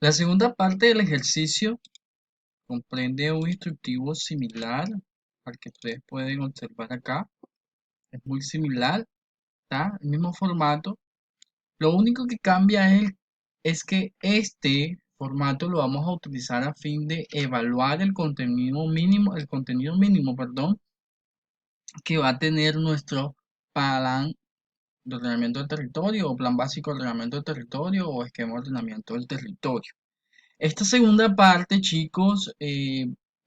La segunda parte del ejercicio comprende un instructivo similar al que ustedes pueden observar acá. Es muy similar, ¿está? El mismo formato. Lo único que cambia es que este formato lo vamos a utilizar a fin de evaluar el contenido mínimo, perdón, que va a tener nuestro plan de ordenamiento del territorio o plan básico de ordenamiento del territorio o esquema de ordenamiento del territorio. Esta segunda parte, chicos,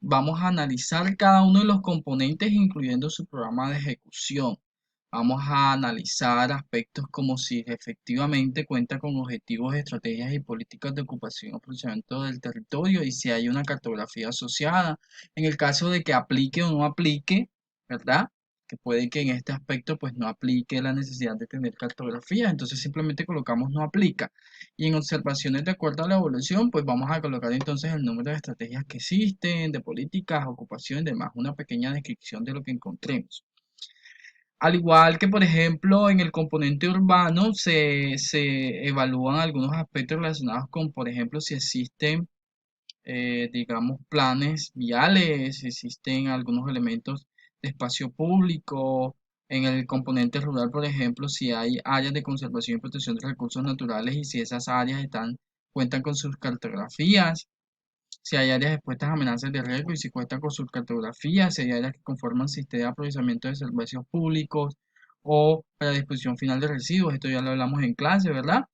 vamos a analizar cada uno de los componentes, incluyendo su programa de ejecución. Vamos a analizar aspectos como si efectivamente cuenta con objetivos, estrategias y políticas de ocupación o aprovechamiento del territorio y si hay una cartografía asociada. En el caso de que aplique o no aplique, ¿verdad? Que puede que en este aspecto pues no aplique la necesidad de tener cartografía, entonces simplemente colocamos no aplica. Y en observaciones de acuerdo a la evolución, pues vamos a colocar entonces el número de estrategias que existen, de políticas, ocupación y demás, una pequeña descripción de lo que encontremos. Al igual que, por ejemplo, en el componente urbano se evalúan algunos aspectos relacionados con, por ejemplo, si existen, digamos, planes viales, si existen algunos elementos de espacio público. En el componente rural, por ejemplo, si hay áreas de conservación y protección de recursos naturales y si esas áreas cuentan con sus cartografías, si hay áreas expuestas a amenazas de riesgo y si cuentan con sus cartografías, si hay áreas que conforman sistema de aprovechamiento de servicios públicos o para disposición final de residuos, esto ya lo hablamos en clase, ¿verdad?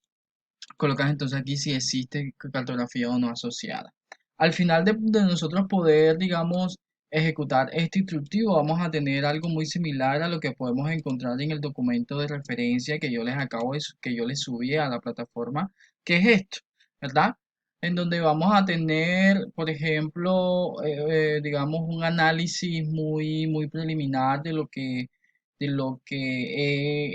Colocas entonces aquí si existe cartografía o no asociada. Al final de nosotros poder, digamos, ejecutar este instructivo, vamos a tener algo muy similar a lo que podemos encontrar en el documento de referencia que yo les que yo les subí a la plataforma, que es esto, ¿verdad? En donde vamos a tener, por ejemplo, digamos, un análisis muy preliminar de lo que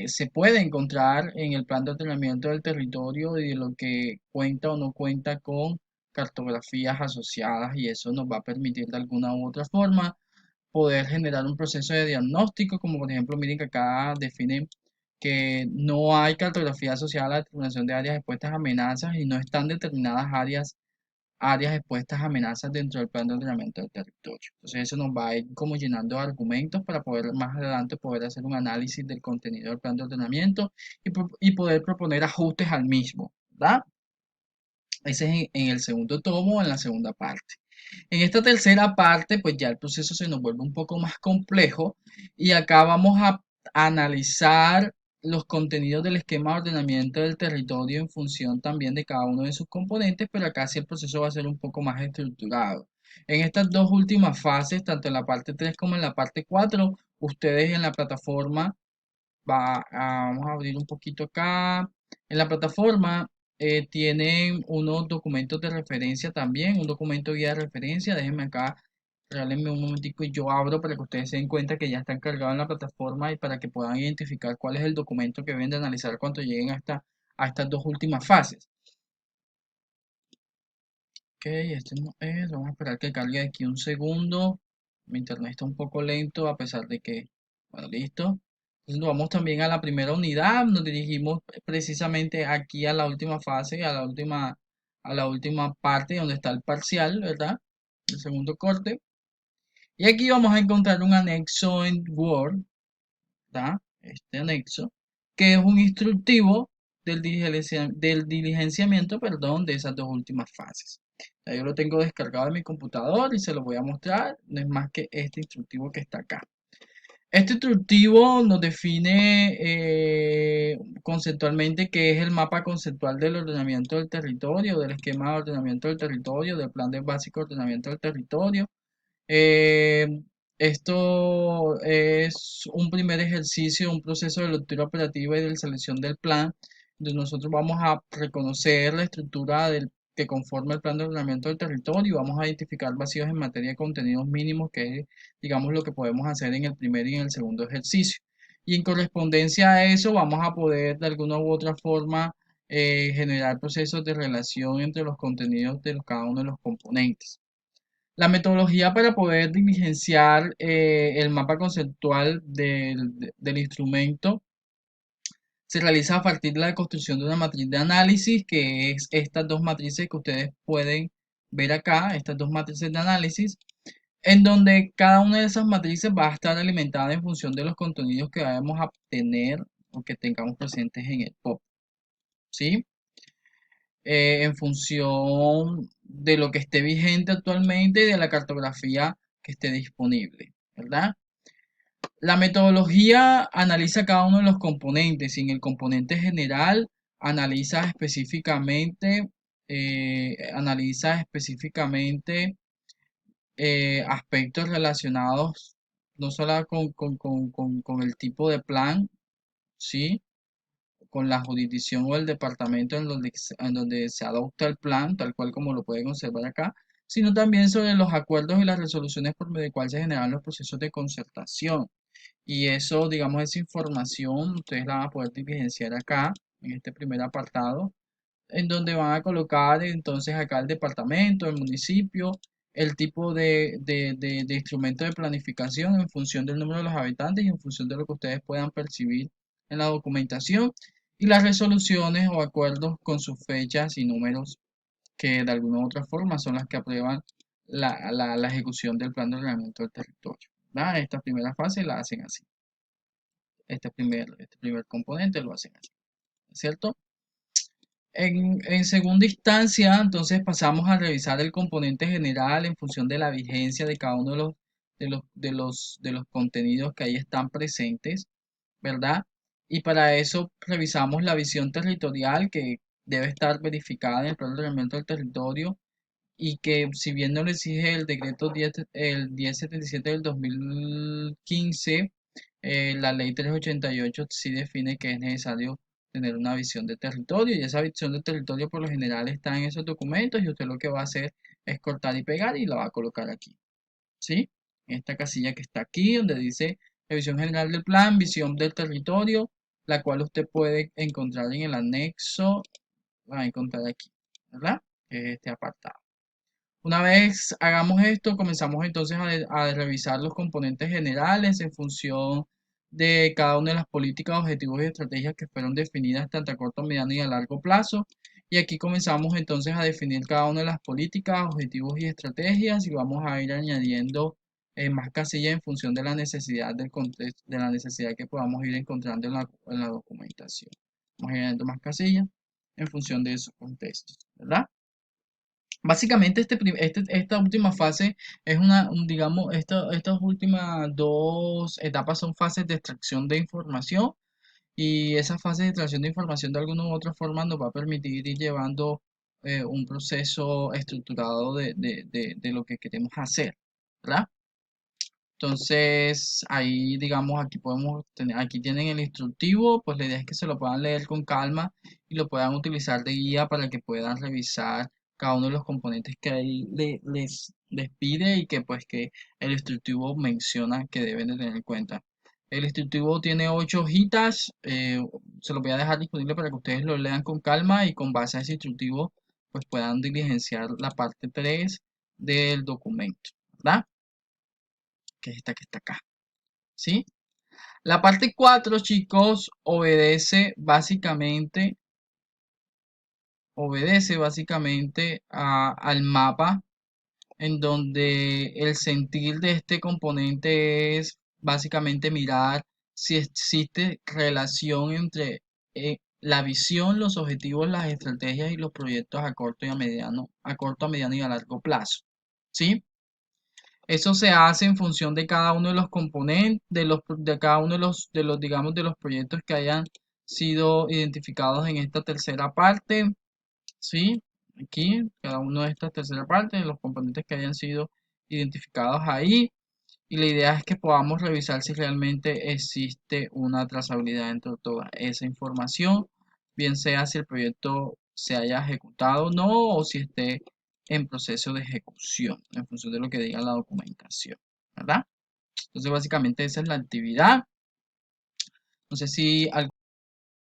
se puede encontrar en el plan de ordenamiento del territorio y de lo que cuenta o no cuenta con cartografías asociadas y eso nos va a permitir de alguna u otra forma poder generar un proceso de diagnóstico, como por ejemplo, miren que acá definen que no hay cartografía asociada a la determinación de áreas expuestas a amenazas y no están determinadas áreas expuestas a amenazas dentro del plan de ordenamiento del territorio. Entonces eso nos va a ir como llenando de argumentos para poder más adelante poder hacer un análisis del contenido del plan de ordenamiento y poder proponer ajustes al mismo, ¿verdad? Ese es en el segundo tomo, en la segunda parte. En esta tercera parte, pues ya el proceso se nos vuelve un poco más complejo y acá vamos a analizar los contenidos del esquema de ordenamiento del territorio en función también de cada uno de sus componentes, pero acá sí el proceso va a ser un poco más estructurado. En estas dos últimas fases, tanto en la parte 3 como en la parte 4, ustedes en la plataforma vamos a abrir un poquito acá. En la plataforma tienen unos documentos de referencia también, un documento guía de referencia. Déjenme acá, regálenme un momentico y yo abro para que ustedes se den cuenta que ya están cargados en la plataforma y para que puedan identificar cuál es el documento que deben de analizar cuando lleguen a estas dos últimas fases. Ok, este no es. Vamos a esperar que cargue aquí un segundo. Mi internet está un poco lento a pesar de que, bueno, listo. Entonces nos vamos también a la primera unidad. Nos dirigimos precisamente aquí a la última fase, a la última parte donde está el parcial, ¿verdad? El segundo corte. Y aquí vamos a encontrar un anexo en Word, ¿verdad? Este anexo, que es un instructivo del diligenciamiento, perdón, de esas dos últimas fases. Ya yo lo tengo descargado en mi computador y se lo voy a mostrar. No es más que este instructivo que está acá. Este instructivo nos define conceptualmente qué es el mapa conceptual del ordenamiento del territorio, del esquema de ordenamiento del territorio, del plan de básico de ordenamiento del territorio. Eh, Esto es un primer ejercicio, un proceso de lectura operativa y de selección del plan, donde nosotros vamos a reconocer la estructura que conforma el plan de ordenamiento del territorio y vamos a identificar vacíos en materia de contenidos mínimos, que es, digamos, lo que podemos hacer en el primer y en el segundo ejercicio. Y en correspondencia a eso, vamos a poder de alguna u otra forma generar procesos de relación entre los contenidos de cada uno de los componentes. La metodología para poder diligenciar el mapa conceptual del instrumento se realiza a partir de la construcción de una matriz de análisis, que es estas dos matrices que ustedes pueden ver acá, estas dos matrices de análisis, en donde cada una de esas matrices va a estar alimentada en función de los contenidos que vayamos a obtener o que tengamos presentes en el POP, ¿sí? En función de lo que esté vigente actualmente y de la cartografía que esté disponible, ¿verdad? La metodología analiza cada uno de los componentes y en el componente general analiza específicamente aspectos relacionados no solo con el tipo de plan, ¿sí? Con la jurisdicción o el departamento en donde se adopta el plan, tal cual como lo pueden observar acá, sino también sobre los acuerdos y las resoluciones por medio de cuales se generan los procesos de concertación. Y eso, digamos, esa información ustedes la van a poder diligenciar acá, en este primer apartado, en donde van a colocar entonces acá el departamento, el municipio, el tipo de instrumento de planificación en función del número de los habitantes y en función de lo que ustedes puedan percibir en la documentación, y las resoluciones o acuerdos con sus fechas y números que de alguna u otra forma son las que aprueban la ejecución del plan de ordenamiento del territorio, ¿verdad? Esta primera fase la hacen así. Este primer componente lo hacen así, ¿cierto? En segunda instancia, entonces pasamos a revisar el componente general en función de la vigencia de cada uno de los contenidos que ahí están presentes, ¿verdad? Y para eso revisamos la visión territorial que debe estar verificada en el plan de ordenamiento del territorio y que si bien no lo exige el decreto 1077 del 2015, la ley 388 sí define que es necesario tener una visión de territorio y esa visión de territorio por lo general está en esos documentos y usted lo que va a hacer es cortar y pegar y la va a colocar aquí, ¿sí? En esta casilla que está aquí donde dice revisión general del plan, visión del territorio, la cual usted puede encontrar en el anexo, va a encontrar aquí, ¿verdad? Que es este apartado. Una vez hagamos esto, comenzamos entonces a revisar los componentes generales en función de cada una de las políticas, objetivos y estrategias que fueron definidas tanto a corto, mediano y a largo plazo. Y aquí comenzamos entonces a definir cada una de las políticas, objetivos y estrategias y vamos a ir añadiendo más casillas en función de la necesidad del contexto, de la necesidad que podamos ir encontrando en la documentación. Vamos a ir añadiendo más casillas en función de esos contextos, ¿verdad? Básicamente, esta última fase es digamos, estas últimas dos etapas son fases de extracción de información y esa fase de extracción de información de alguna u otra forma nos va a permitir ir llevando un proceso estructurado de lo que queremos hacer, ¿verdad? Entonces, ahí, digamos, aquí podemos tener, aquí tienen el instructivo, pues la idea es que se lo puedan leer con calma y lo puedan utilizar de guía para que puedan revisar cada uno de los componentes que ahí les pide y que pues que el instructivo menciona que deben de tener en cuenta. El instructivo tiene 8 hojitas, se lo voy a dejar disponible para que ustedes lo lean con calma y con base a ese instructivo pues puedan diligenciar la parte 3 del documento, ¿verdad? Que es esta que está acá, ¿sí? La parte 4, chicos, obedece básicamente al mapa, en donde el sentir de este componente es básicamente mirar si existe relación entre la visión, los objetivos, las estrategias y los proyectos a corto, a mediano y a largo plazo, ¿sí? Eso se hace en función de cada uno de los componentes, de cada uno digamos, de los proyectos que hayan sido identificados en esta tercera parte, ¿sí? Aquí, cada uno de estas tercera parte, de los componentes que hayan sido identificados ahí. Y la idea es que podamos revisar si realmente existe una trazabilidad dentro de toda esa información, bien sea si el proyecto se haya ejecutado o no, o si esté en proceso de ejecución, en función de lo que diga la documentación, ¿verdad? Entonces, básicamente esa es la actividad. No sé si